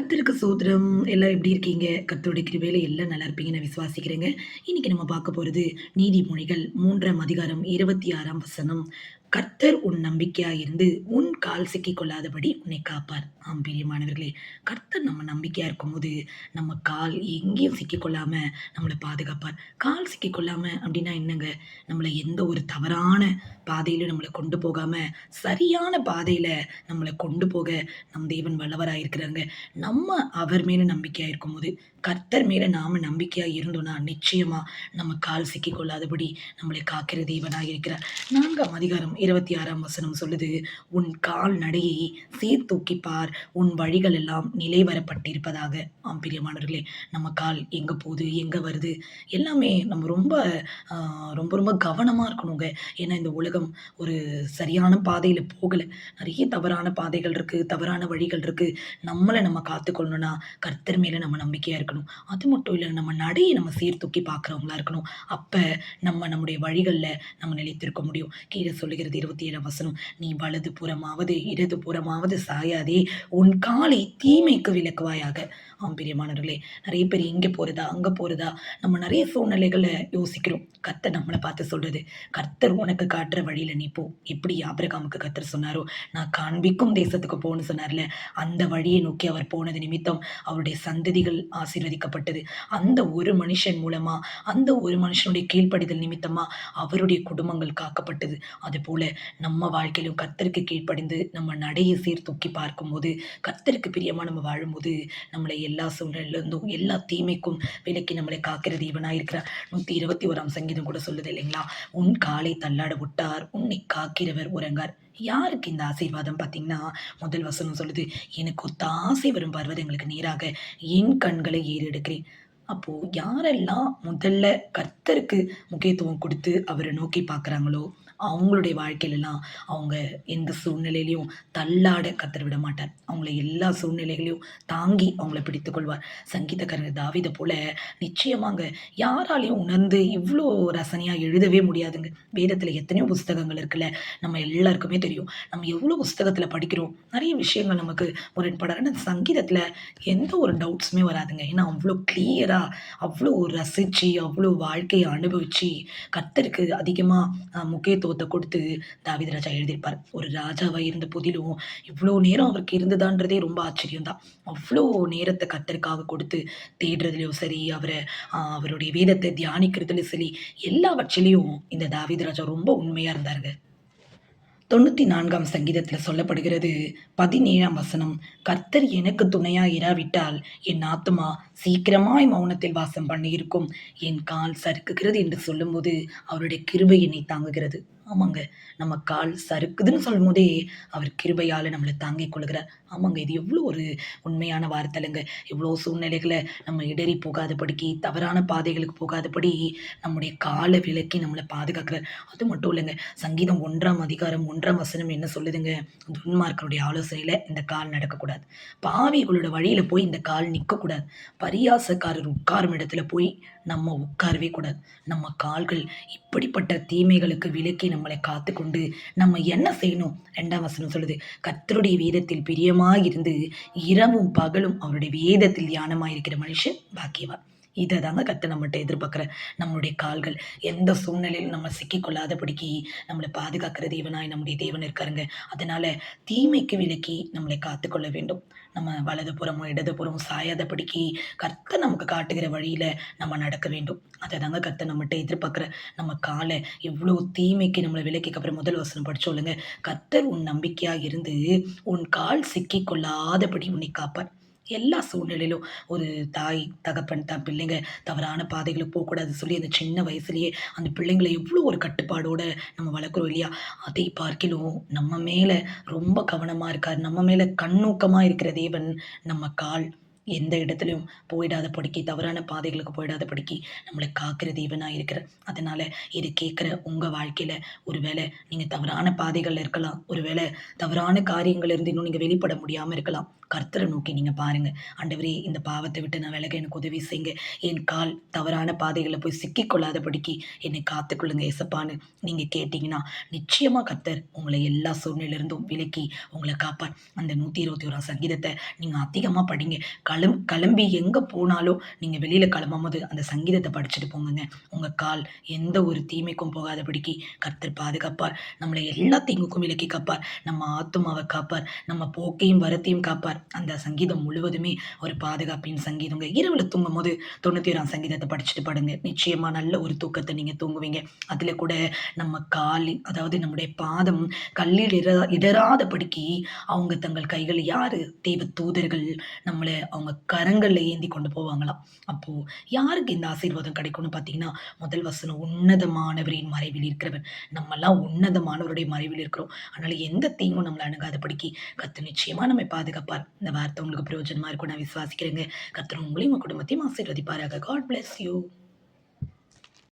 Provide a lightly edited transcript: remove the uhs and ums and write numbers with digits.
கர்த்தருக்கு ஸ்தோத்திரம். எல்லாம் எப்படி இருக்கீங்க? கர்த்தருடைய கிருபையில எல்லாம் நல்லா இருப்பீங்கன்னு நான் விசுவாசிக்கிறேங்க. இன்னைக்கு நம்ம பார்க்க போறது நீதிமொழிகள் 3ஆம் அதிகாரம் 26ஆம் வசனம். "கர்த்தர் உன் நம்பிக்கையாய் இருந்து, உன் கால் சிக்கிக் கொள்ளாதபடி உன்னை காப்பார்." ஆம் பிரியமானவர்களே, கர்த்தர் நம்ம நம்பிக்கையா இருக்கும்போது, நம்ம கால் எங்கேயும் சிக்கிக் கொள்ளாம நம்மள பாதுகாப்பார். கால் சிக்கிக் கொள்ளாம அப்படின்னா என்னங்க? நம்மள எந்த ஒரு தவறான பாதையிலும் நம்மள கொண்டு போகாம, சரியான பாதையில நம்மள கொண்டு போக நம் தேவன் வல்லவரா இருக்கிறாங்க. நம்ம அவர் மேல நம்பிக்கையா இருக்கும்போது, கர்த்தர் மேல நாம நம்பிக்கையா இருந்தோம்னா, நிச்சயமா நம்ம கால் சிக்கிக் கொள்ளாதபடி நம்மளை காக்கிற தேவனா இருக்கிறார். 4ஆம் அதிகாரம் 26ஆம் வசனம் சொல்லுது, "உன் கால் நடையை சீர்தூக்கிப் பார், உன் வழிகள் எல்லாம் நிலைவரப்பட்டிருப்பதாக." ஆம் பிரியமானவர்களே, நம்ம கால் எங்க போது, எங்க வருது, எல்லாமே நம்ம அ ரொம்ப ரொம்ப கவனமா இருக்கணுங்க. ஏன்னா இந்த உலகம் ஒரு சரியான பாதையில போகல. நெறைய தவறான பாதைகள் இருக்கு, தவறான வழிகள் இருக்கு. நம்ம காத்துக்கொள்ளணும்னா, கர்த்தர் மேல நம்ம நம்பிக்கையா இருக்கணும். அது மட்டும் இல்ல, நம்ம நடைய நம்ம சீர்தூக்கி பார்க்கிறவங்களா இருக்கணும். அப்ப நம்முடைய வழிகள்ல நம்ம நிலைத்திருக்க முடியும். கீழ சொல்லுகிறது 27ஆம் வசனம். "நீ வலது புறமாவது, இடது புறமாவது சாயாதே, உன் காலை தீமைக்கு விலக்குவாயாக." ஆம் பிரியமானவர்களே, நெறைய பேர் இங்க போறதா, அங்க போறதா, நம்ம நெறைய சூழ்நிலைகள யோசிக்கிறோம். கர்த்தர் நம்மள பார்த்து சொல்றது, "கர்த்தர் உனக்கு காட்டுற வழியில நீ போ." எப்படி ஆபிரகாமுக்கு கர்த்தர் சொன்னாரோ, "நான் காண்பிக்கும் தேசத்துக்கு போன்னு" சொன்னார்ல. அந்த வழியை நோக்கி அவர் போனது நிமித்தம் அவருடைய சந்ததிகள் ஆசீர்வதிக்கப்பட்டது. அந்த ஒரு மனுஷன் மூலமா, அந்த ஒரு மனுஷனுடைய கீழ்ப்படிதல் நிமித்தமா அவருடைய குடும்பங்கள் காக்கப்பட்டது. அதுபோல நம்ம வாழ்க்கையிலும் கர்த்தருக்கு கீழ்ப்படிந்து நம்ம நடைய சீர்தூக்கி பார்க்கும்போது, கர்த்தருக்கு பிரியமா நம்ம வாழும்போது, நம்மளை எல்லா சூழ்நிலையிலிருந்தும், எல்லா தீமைக்கும் விலக்கி நம்மளை காக்கிற தேவனாய் இருக்கிறார். 121ஆம் சங்கீதம் கூட சொல்லுது இல்லைங்களா? "உன் காலை தள்ளாட விட்டார், உன்னை காக்கிறவர் உறங்கார்." யாருக்கு இந்த ஆசீர்வாதம் பார்த்தீங்கன்னா, முதல் வசனம் சொல்லுது, "எனக்கு ஒத்தாசை வரும் பர்வதங்களுக்கு நேராக என் கண்களை ஏறெடுக்கிறேன்." அப்போ யாரெல்லாம் முதல்ல கர்த்தருக்கு முக்கியத்துவம் குடுத்து அவர நோக்கி பார்க்குறாங்களோ, அவங்களுடைய வாழ்க்கையிலலாம் அவங்க எந்த சூழ்நிலையிலயும் தள்ளாட கர்த்தர் விட மாட்டார். அவங்கள எல்லா சூழ்நிலைகளையும் தாங்கி அவங்கள பிடித்துக் கொள்வார். சங்கீதக்காரர் தாவீத போல நிச்சயமாங்க யாராலயும் உணர்ந்து இவ்ளோ ரசனையா எழுதவே முடியாதுங்க. வேதத்துல எத்தனையோ புஸ்தகங்கள் இருக்குல்ல. நம்ம எல்லாருக்குமே தெரியும். நம்ம எவ்ளோ புஸ்தகத்துல படிக்கிறோம். நெறைய விஷயங்கள் நமக்கு முரண்பட ஆனா சங்கீதத்துல எந்த ஒரு டவுட்ஸுமே வராதுங்க. ஏன்னா அவ்ளோ கிளியரா, அவ்ளோ ரசிச்சு, அவ்ளோ வாழ்க்கைய அனுபவிச்சு, கர்த்தருக்கு அதிகமா முக்கியத்துவத்த குடுத்து தாவீது ராஜா எழுதியிருப்பார். ஒரு ராஜாவா இருந்த போதிலும், இவ்ளோ நேரம் அவருக்கு இருந்ததான்றதே ரொம்ப ஆச்சரியம் தான். அவ்ளோ நேரத்த கர்த்தருக்காக கொடுத்து தேடுறதுலயும் சரி, அவருடைய வேதத்த தியானிக்கிறதுலயும் சரி, எல்லாவற்றிலயும் இந்த தாவீது ராஜா ரொம்ப உண்மையா இருந்தாருங்க. 94ஆம் சங்கீதத்தில சொல்லப்படுகிறது 17ஆம் வசனம். "கர்த்தர் எனக்கு துணையாய் இராவிட்டால், என் ஆத்துமா சீக்கிரமாய் மவுனத்தில் வாசம் பண்ணியிருக்கும். என் கால் சறுக்குகிறது என்று சொல்லும்போது, அவருடைய கிருபை என்னை தாங்குகிறது." ஆமாங்க. நம்ம கால் சறுக்குதுன்னு சொல்லும்போதே, அவர் கிருபையால நம்மள தாங்கிக் கொள்கிறார். ஆமாங்க. இது எவ்ளோ ஒரு உண்மையான வார்த்தைலங்க. எவ்ளோ சூழ்நிலைகள நம்ம இடறி போகாதபடிக்கு, தவறான பாதைகளுக்கு போகாதபடி, நம்முடைய கால விலக்கி நம்மள பாதுகாக்கிறார். அது மட்டும் இல்லங்க. சங்கீதம் 1ஆம் அதிகாரம் 1ஆம் வசனம் என்ன சொல்லுதுங்க? "துன்மார்க்கருடைய ஆலோசனையில இந்த கால் நடக்கக்கூடாது. பாவிகளோட வழியில போய் இந்த கால் நிக்கக்கூடாது. பரியாசக்காரர் உட்காரும் இடத்துல போய் நம்ம உட்காரவே கூடாது. நம்ம கால்கள் இப்படிப்பட்ட தீமைகளுக்கு விலக்கி நம்மளை காத்துக்கொண்டு, நம்ம என்ன செய்யணும்?" 2ஆம் வசனம் சொல்லுது, "கர்த்தருடைய வேதத்தில் பிரியமாயிருந்து, இரவும் பகலும் அவருடைய வேதத்தில் தியானமாயிருக்கிற மனுஷன் பாக்கியவான்." இத தாங்க கர்த்தர் நம்மட்ட எதிர்பார்க்கிறார். நம்மளுடைய கால்கள் எந்த சூழ்நிலையிலும் நம்ம சிக்கிக் கொள்ளாதபடிக்கு நம்மள பாதுகாக்கிற தேவனாய் நம்முடைய தேவன் இருக்காருங்க. அதனால தீமைக்கு விலக்கி நம்மளை காத்துக்கொள்ள வேண்டும். நம்ம வலதுபுறமோ, இடதுபுறமோ சாயாதபடிக்கு கர்த்தர் நமக்கு காட்டுகிற வழியில நம்ம நடக்க வேண்டும். அததாங்க கர்த்தர் நம்மட்ட எதிர்பார்க்கிறார். நம்ம கால எவ்ளோ தீமைக்கு நம்மள விலக்கிக்கு அப்புறம் முதல் வசனம் படிச்சோல்லங்க. "கர்த்தர் உன் நம்பிக்கையா இருந்து, உன் கால் சிக்கிக் கொள்ளாதபடி உன்னை காப்பார்." எல்லா சூழ்நிலையிலும் ஒரு தாய், தகப்பன் தன் பிள்ளைங்க தவறான பாதைகளுக்கு போக்கூடாதுன்னு சொல்லி அந்த சின்ன வயசுலயே அந்த பிள்ளைங்கள எவ்ளோ ஒரு கட்டுப்பாடோட நம்ம வளர்க்குறோம் இல்லையா? அதை பார்க்கிலும் நம்ம மேல ரொம்ப கவனமா இருக்கார். நம்ம மேல கண்ணோக்கமா இருக்கிற தேவன் நம்ம கால் எந்த இடத்துலயும் போயிடாதபடிக்கு, தவறான பாதைகளுக்கு போயிடாதபடிக்கு நம்மள காக்கிற தேவனா இருக்கிறார். அதனால இத கேட்கிற உங்க வாழ்க்கையில ஒருவேள நீங்க தவறான பாதைகள்ல இருக்கலாம். ஒருவேள தவறான காரியங்கள்ல இருந்து இன்னும் நீங்க வெளிப்பட முடியாம இருக்கலாம். கர்த்தரை நோக்கி நீங்க பாருங்க. ஆண்டவரே இந்த பாவத்தை விட்டு நான் விலக எனக்கு உதவி செய்யுங்க. என் கால் தவறான பாதைகள்ல போய் சிக்கிக் கொள்ளாதபடிக்கு என்னை காத்துக்கொள்ளுங்க ஏசப்பான்னு நீங்க கேட்டீங்கன்னா, நிச்சயமா கர்த்தர் உங்கள எல்லா சூழ்நிலையிலிருந்தும் விலக்கி உங்கள காப்பார். அந்த 121ஆம் சங்கீதத்த நீங்க அதிகமா படிங்க. கிளம்பி எங்க போனாலும் நீங்க வெளியில கிளம்பும்போது அந்த சங்கீதத்த படிச்சுட்டு போங்கங்க. உங்க கால் எந்த ஒரு தீமைக்கும் போகாதபடிக்கு கர்த்தர் பாதுகாப்பார். நம்மள எல்லா தீங்குக்கும் விலக்கி காப்பார். நம்ம ஆத்துமாவ காப்பார். நம்ம போக்கையும் வரத்தையும் காப்பார். அந்த சங்கீதம் முழுவதுமே ஒரு பாதுகாப்பின் சங்கீதங்க. இரவுல தூங்கும்போது 91ஆம் சங்கீதத்த படிச்சுட்டு படுங்க. நிச்சயமா நல்ல ஒரு தூக்கத்த நீங்க தூங்குவீங்க. அதில கூட நம்ம கால் அதாவது நம்முடைய பாதம் கல்லில் இடராதபடிக்கு அவங்க தங்கள் கைகள் யாரு? தேவ தூதர்கள் நம்மள அவங்க கரங்கள்ல ஏந்தி கொண்டு போவாங்களாம். அப்போ யாருக்கு இந்த ஆசீர்வாதம் கிடைக்கும்னு பார்த்தீங்கன்னா, முதல் வசனம் உன்னதமானவரின் மறைவில் இருக்கிறவன். நம்மலாம் உன்னதமானவருடைய மறைவில் இருக்கிறோம். அதனால எந்த தீங்கும் நம்மள அணுகாதபடிக்கு கர்த்தர் நிச்சயமா நம்மை பாதுகாப்பார். இந்த வார்த்தை உங்களுக்கு பிரயோஜனமா இருக்கும்னு நான் விசுவாசிக்கிறேங்க. கர்த்தர் உங்களையும் உங்க குடும்பத்தையும் ஆசீர்வதிப்பாராக. God bless you.